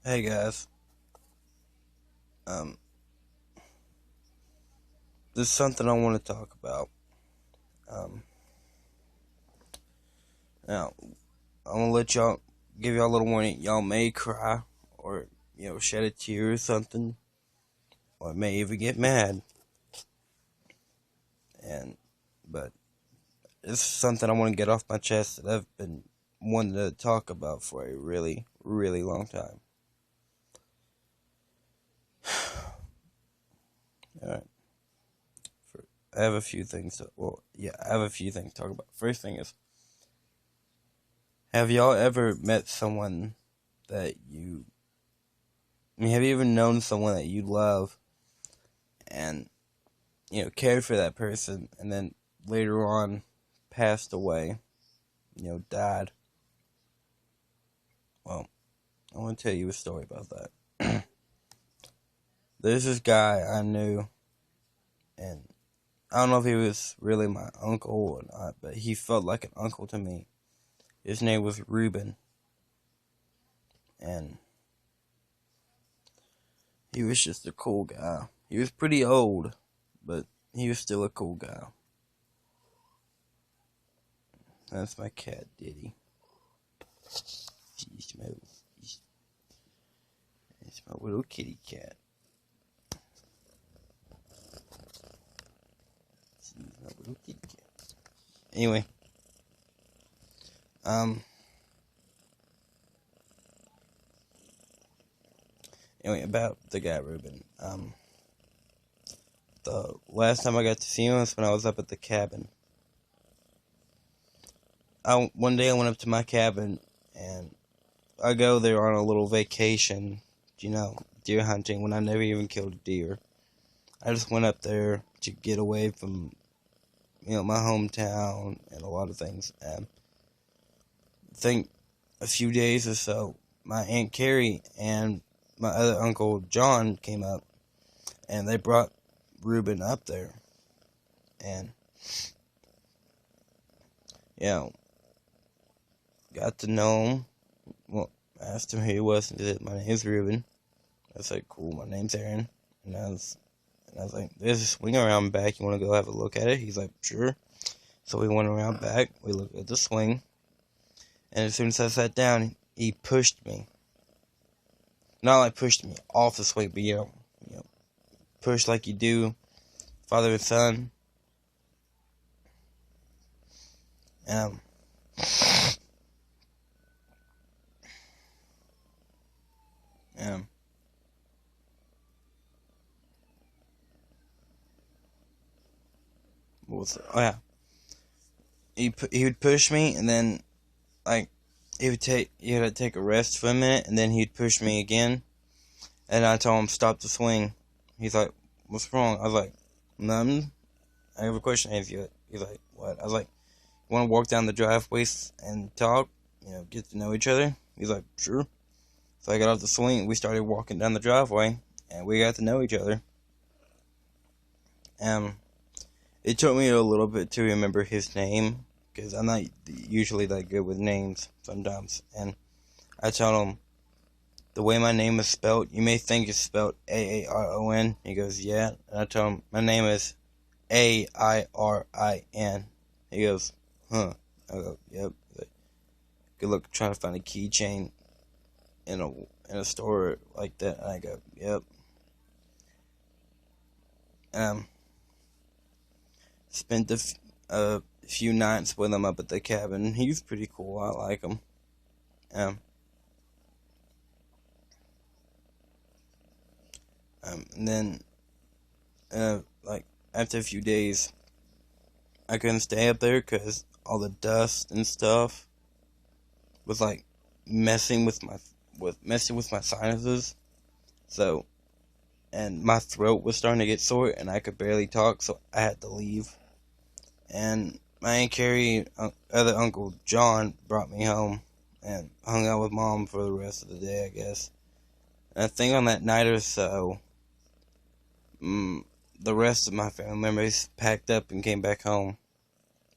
Hey guys, um, this is something I want to talk about. Um, Now I'm gonna give y'all a little warning. Y'all may cry, or shed a tear or something, or may even get mad. And but this is something I want to get off my chest that I've been wanting to talk about for a really, really long time. All right, I have a few things. I have a few things to talk about. First thing is, have y'all ever met someone that have you ever known someone that you love and, cared for that person and then later on passed away, died? Well, I want to tell you a story about that. There's this guy I knew, and I don't know if he was really my uncle or not, but he felt like an uncle to me. His name was Ruben, and he was just a cool guy. He was pretty old, but he was still a cool guy. That's my cat, Diddy. She's my little kitty cat. She's my little kitty cat. Anyway, um, about the guy Ruben. The last time I got to see him was when I was up at the cabin. One day I went up to my cabin, and I go there on a little vacation, deer hunting, when I never even killed a deer. I just went up there to get away from, my hometown and a lot of things. And I think a few days or so, my Aunt Carrie and my other Uncle John came up, and they brought Ruben up there. And, got to know him. Well, I asked him who he was, and he said, "My name's Ruben." I said, "Cool, my name's Aaron." And I was like, "There's a swing around back. You want to go have a look at it?" He's like, "Sure." So we went around back. We looked at the swing. And as soon as I sat down, he pushed me. Not like pushed me off the swing, but, push like you do, father and son. Um, um, what was it? Oh, yeah. He would push me, and then, like, he had to take a rest for a minute, and then he'd push me again. And I told him, "Stop the swing." He's like, "What's wrong?" I was like, "Nothing. I have a question to ask you." He's like, "What?" I was like, "You want to walk down the driveway and talk, get to know each other?" He's like, "Sure." So I got off the swing, we started walking down the driveway, and we got to know each other. Um, it took me a little bit to remember his name, because I'm not usually that good with names sometimes. And I told him, "The way my name is spelled, you may think it's spelled Aaron." He goes, "Yeah." And I told him, "My name is Airin." He goes, "Huh." I go, "Yep." Like, good luck trying to find a keychain in a store like that. And I go, "Yep." Um, spent a few nights with him up at the cabin. He's pretty cool. I like him. Um, and then, like, after a few days, I couldn't stay up there because all the dust and stuff was like messing with my sinuses. So, and my throat was starting to get sore, and I could barely talk, so I had to leave. And my Aunt Carrie, other Uncle John, brought me home and hung out with Mom for the rest of the day, I guess. And I think on that night or so, the rest of my family members packed up and came back home.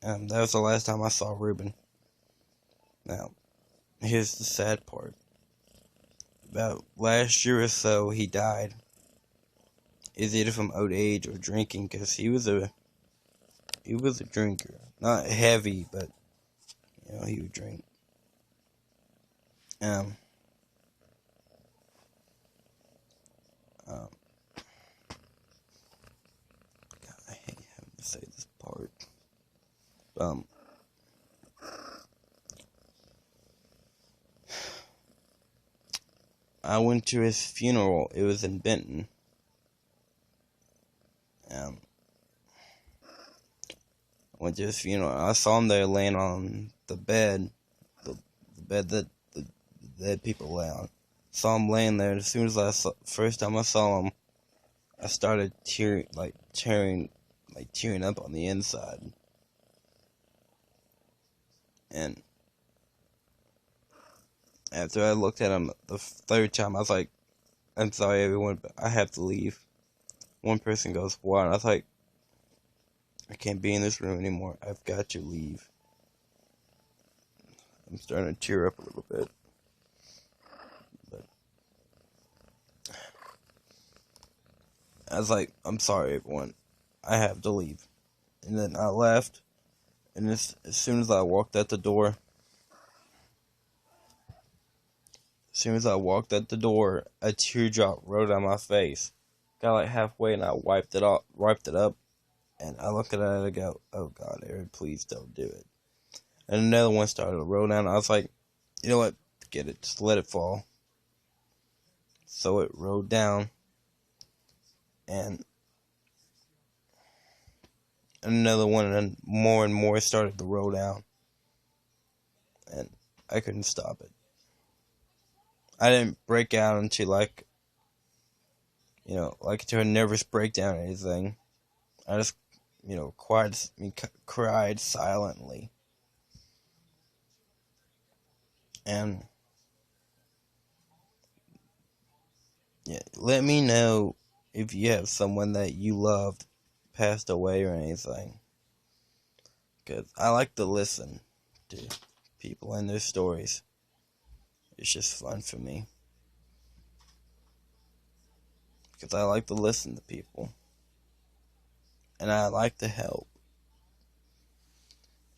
That was the last time I saw Ruben. Now, here's the sad part. about last year or so, he died. Is either from old age or drinking, because he was a drinker. Not heavy, but he would drink. Um, God, I hate having to say this part. I went to his funeral. It was in Benton. I went to his funeral. I saw him there laying on the bed, the bed that the dead people lay on. Saw him laying there. As soon as first time I saw him, I started tearing up on the inside. And after I looked at him the third time, I was like, "I'm sorry, everyone, but I have to leave." One person goes, "Why?" And I was like, "I can't be in this room anymore. I've got to leave." I'm starting to tear up a little bit. But I was like, "I'm sorry, everyone. I have to leave." And then I left. And as soon as I walked out the door, a teardrop rolled down my face. Got like halfway, and I wiped it up, and I look at it and I go, "Oh God, Aaron, please don't do it." And another one started to roll down. I was like, "You know what? Forget it. Just let it fall." So it rolled down, and another one, and more started to roll down, and I couldn't stop it. I didn't break out into like into a nervous breakdown or anything. I just, cried silently. And yeah, let me know if you have someone that you loved passed away or anything. Because I like to listen to people and their stories. It's just fun for me. Because I like to listen to people. And I like to help.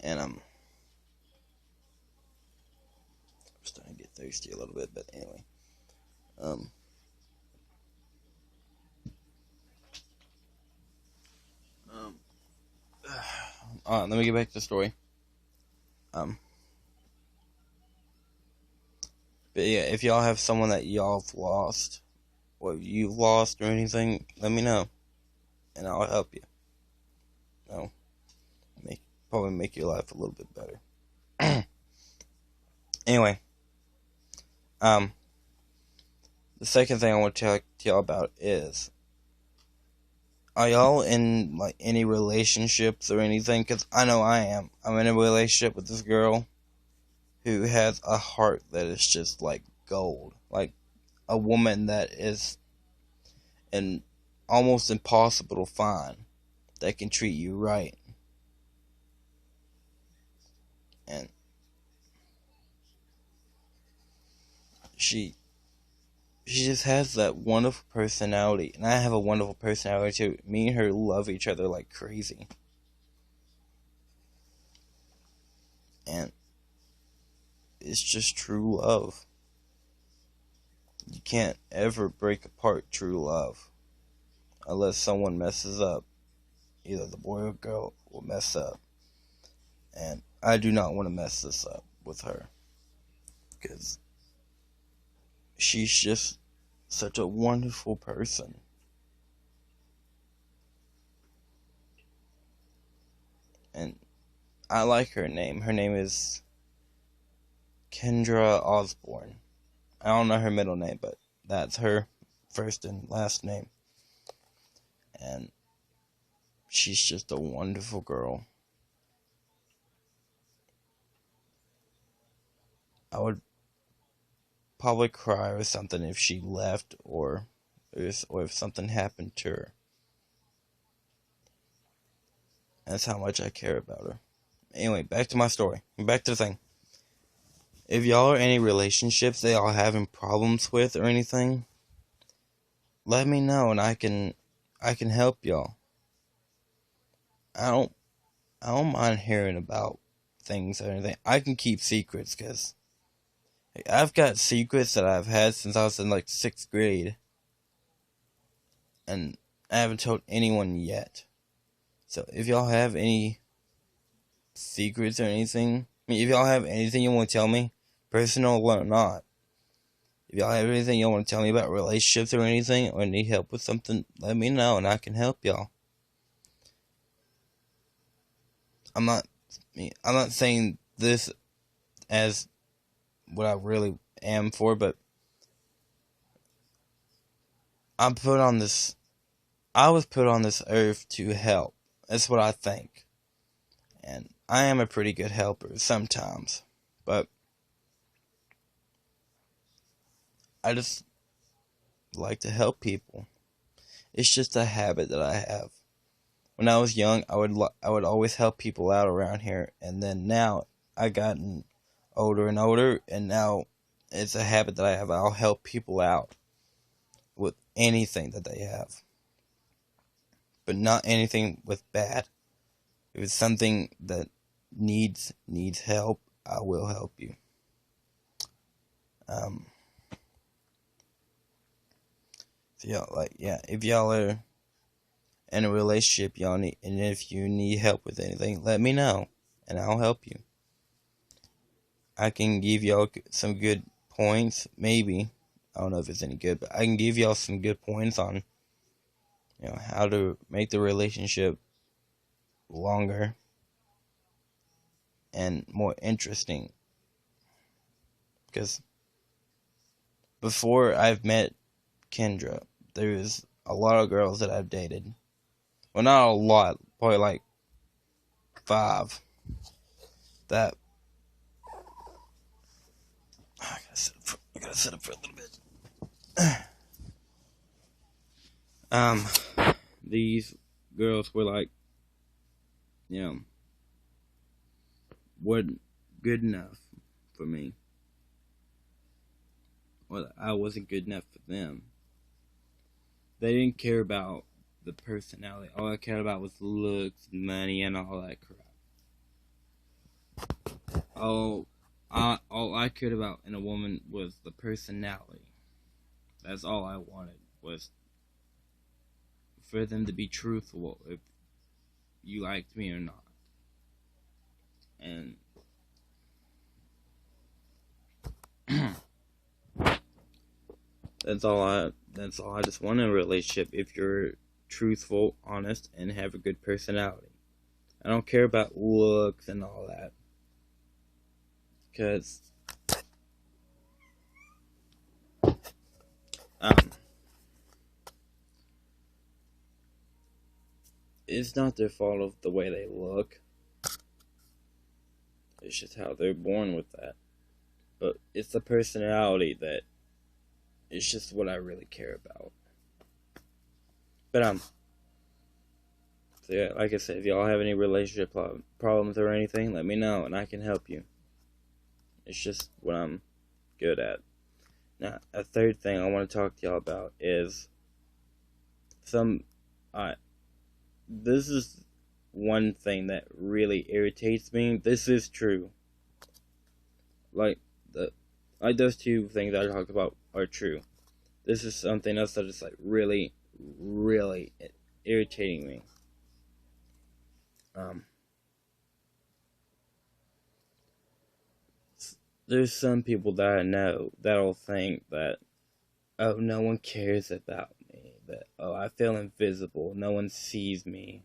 And I'm starting to get thirsty a little bit, but anyway. Let me get back to the story. But yeah, if y'all have someone that y'all have lost, or you've lost or anything, let me know, and I'll help you. Probably make your life a little bit better. Anyway, the second thing I want to tell y'all about is, are y'all in like any relationships or anything? Because I know I am. I'm in a relationship with this girl who has a heart that is just like gold, like a woman that is almost impossible to find that can treat you right. And she just has that wonderful personality, and I have a wonderful personality too. Me and her love each other like crazy. And it's just true love. You can't ever break apart true love unless someone messes up. Either the boy or girl will mess up. And I do not want to mess this up with her. Because she's just such a wonderful person. And I like her name. Her name is Kendra Osborne. I don't know her middle name, but that's her first and last name. And she's just a wonderful girl. I would probably cry or something if she left or if something happened to her. That's how much I care about her. Anyway, back to my story. Back to the thing. If y'all are in any relationships that y'all having problems with or anything, let me know and I can help y'all. I don't mind hearing about things or anything. I can keep secrets because I've got secrets that I've had since I was in like 6th grade, and I haven't told anyone yet. So if y'all have any secrets or anything, if y'all have anything you want to tell me, personal or not, if y'all have anything you want to tell me about relationships or anything, or need help with something, let me know and I can help y'all. I'm not saying this as what I really am for, but I was put on this earth to help. That's what I think. And I am a pretty good helper sometimes. But I just like to help people. It's just a habit that I have. When I was young, I would always help people out around here, and then now I gotten older and older, and now it's a habit that I have. I'll help people out with anything that they have, but not anything with bad. If it's something that needs help, I will help you. So if y'all are in a relationship, y'all need, and if you need help with anything, let me know, and I'll help you. I can give y'all some good points, maybe. I don't know if it's any good, but I can give y'all some good points on, how to make the relationship longer and more interesting. Because before I've met Kendra, there's a lot of girls that I've dated. Well, not a lot, probably like 5. That I gotta sit up for a little bit. These girls were like, weren't good enough for me. Well, I wasn't good enough for them. They didn't care about the personality. All I cared about was looks, money, and all that crap. All I cared about in a woman was the personality. That's all I wanted, was for them to be truthful if you liked me or not. And that's all I just want in a relationship. If you're truthful, honest, and have a good personality. I don't care about looks and all that. Because it's not their fault of the way they look. It's just how they're born with that. But it's the personality that is just what I really care about. But so yeah, like I said, if y'all have any relationship problems or anything, let me know and I can help you. It's just what I'm good at. Now, a third thing I want to talk to y'all about is this is one thing that really irritates me. This is true. Like those 2 things I talked about are true. This is something else that is like really, really irritating me. There's some people that I know that'll think that, oh, no one cares about me. That, oh, I feel invisible. No one sees me.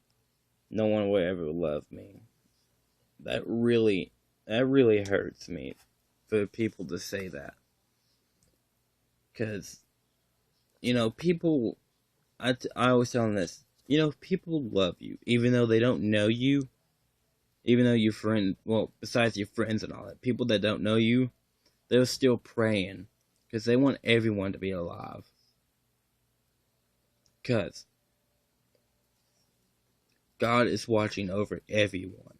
No one will ever love me. That really hurts me for people to say that. Because, people, I always tell them this, people love you, even though they don't know you, even though your friend, well, besides your friends and all that, people that don't know you, they're still praying, because they want everyone to be alive. Because God is watching over everyone,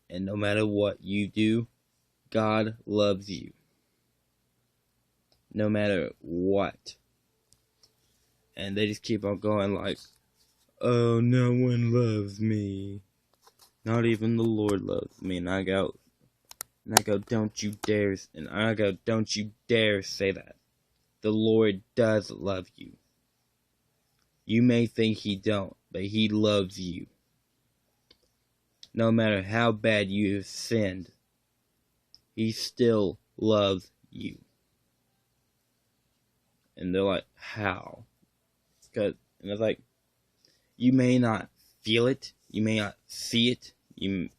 and no matter what you do, God loves you. No matter what. And they just keep on going like, oh, no one loves me. Not even the Lord loves me. And I go, don't you dare, don't you dare say that. The Lord does love you. You may think He don't, but He loves you. No matter how bad you have sinned, He still loves you. And they're like, how? And it's like, you may not feel it, you may not see it, you may